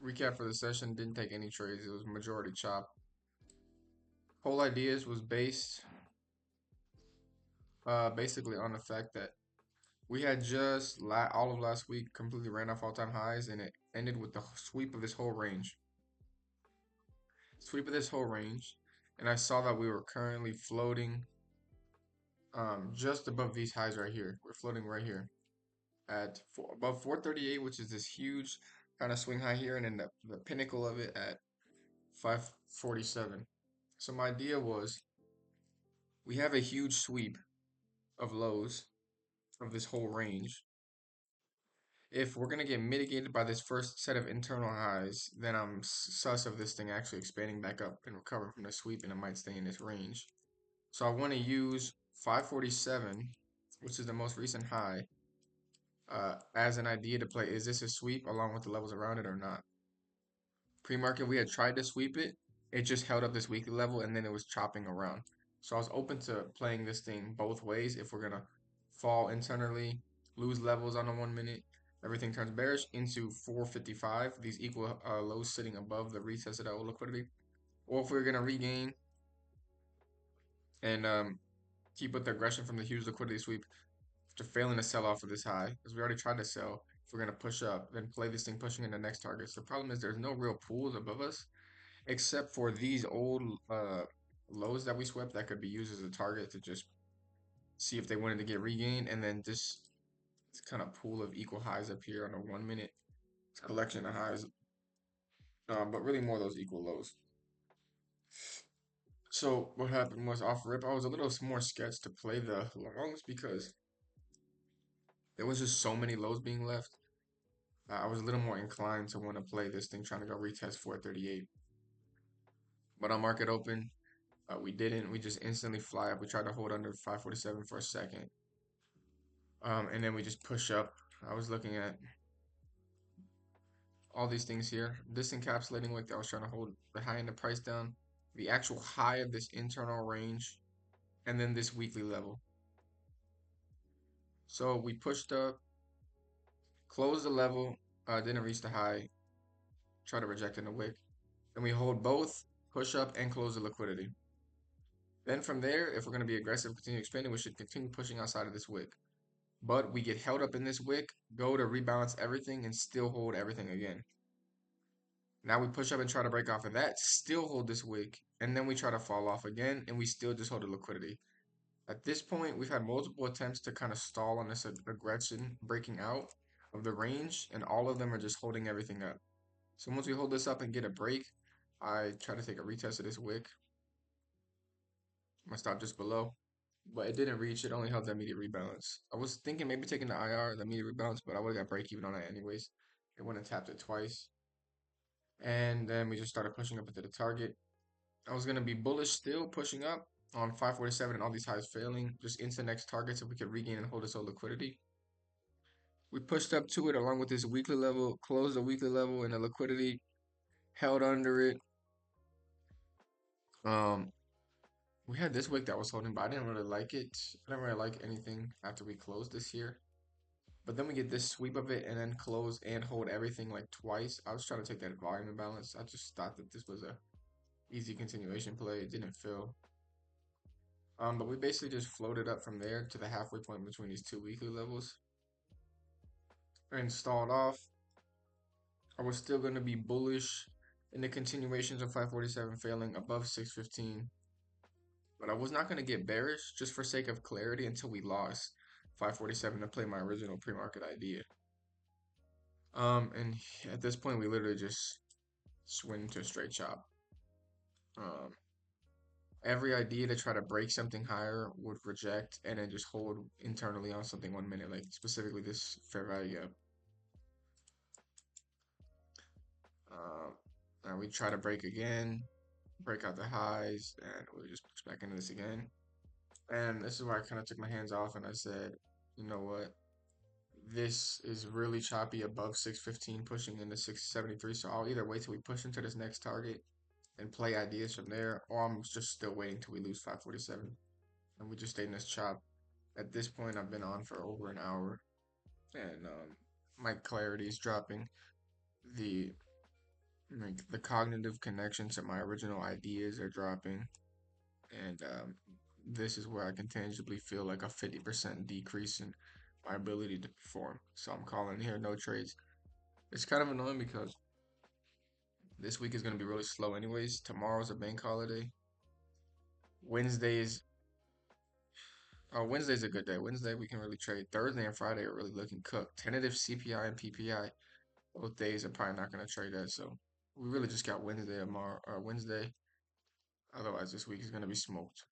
Recap for the session, didn't take any trades. It was majority chop. Whole ideas was based basically on the fact that we had just all of last week completely ran off all-time highs, and it ended with the sweep of this whole range. Sweep of this whole range, and I saw that we were currently floating just above these highs right here. We're floating right here at above 438, which is this huge kind of swing high here, and then the pinnacle of it at 547. So my idea was we have a huge sweep of lows of this whole range. If we're gonna get mitigated by this first set of internal highs, then I'm sus of this thing actually expanding back up and recovering from the sweep, and it might stay in this range. So I want to use 547, which is the most recent high, as an idea to play. Is this a sweep along with the levels around it or not? Pre-market, we had tried to sweep it. It just held up this weekly level and then it was chopping around. So I was open to playing this thing both ways. If we're gonna fall internally, lose levels on the 1 minute, everything turns bearish into 455, these equal lows sitting above the retest of that old liquidity. Or if we're gonna regain and keep with the aggression from the huge liquidity sweep after failing to sell off of this high, because we already tried to sell. If we're gonna push up, then play this thing pushing in the next target. So the problem is there's no real pools above us except for these old lows that we swept that could be used as a target to just see if they wanted to get regained, and then this kind of pool of equal highs up here on a 1 minute collection of highs, but really more those equal lows. So what happened was off rip, I was a little more sketched to play the longs because there was just so many lows being left. I was a little more inclined to want to play this thing trying to go retest 438. But on market open, we didn't. We just instantly fly up. We tried to hold under 547 for a second. And then we just push up. I was looking at all these things here. This encapsulating wick that I was trying to hold the high end of price down, the actual high of this internal range, and then this weekly level. So we pushed up, closed the level, didn't reach the high, try to reject in the wick. Then we hold both, push up, and close the liquidity. Then from there, if we're going to be aggressive, continue expanding, we should continue pushing outside of this wick. But we get held up in this wick, go to rebalance everything, and still hold everything again. Now we push up and try to break off of that, still hold this wick, and then we try to fall off again, and we still just hold the liquidity. At this point, we've had multiple attempts to kind of stall on this aggression breaking out of the range, and all of them are just holding everything up. So once we hold this up and get a break, I try to take a retest of this wick. I'm gonna stop just below, but it didn't reach. It only held the immediate rebalance. I was thinking maybe taking the IR, the immediate rebalance, but I would have got break even on that anyways. It went and tapped it twice, and then we just started pushing up into the target. I was gonna be bullish still, pushing up on 547 and all these highs failing, just into the next target so we could regain and hold this old liquidity. We pushed up to it along with this weekly level, closed the weekly level, and the liquidity held under it. Um, we had this wick that was holding, but I didn't really like it. I didn't really like anything after we closed this here. But then we get this sweep of it and then close and hold everything like twice. I was trying to take that volume imbalance. I just thought that this was a easy continuation play. It didn't fill. But we basically just floated up from there to the halfway point between these two weekly levels and stalled off. I was still going to be bullish in the continuations of 547 failing above 615, but I was not going to get bearish just for sake of clarity until we lost 547 to play my original pre-market idea. And at this point, we literally just swing to a straight chop. Um, every idea to try to break something higher would reject and then just hold internally on something 1 minute, like specifically this fair value gap. And we try to break again, break out the highs, and we just push back into this again. And this is where I kind of took my hands off and I said, you know what? This is really choppy above 615, pushing into 673. So I'll either wait till we push into this next target and play ideas from there, or I'm just still waiting till we lose 547 and we just stay in this chop. At this point, I've been on for over an hour, and my clarity is dropping. The Like the cognitive connection to my original ideas are dropping, and this is where I can tangibly feel like a 50% decrease in my ability to perform. So I'm calling here no trades. It's kind of annoying because this week is going to be really slow, anyways. Tomorrow's a bank holiday. Wednesdays, Wednesday's a good day. Wednesday we can really trade. Thursday and Friday are really looking cooked. Tentative CPI and PPI, both days are probably not going to trade that. So we really just got Wednesday tomorrow or Wednesday. Otherwise, this week is going to be smoked.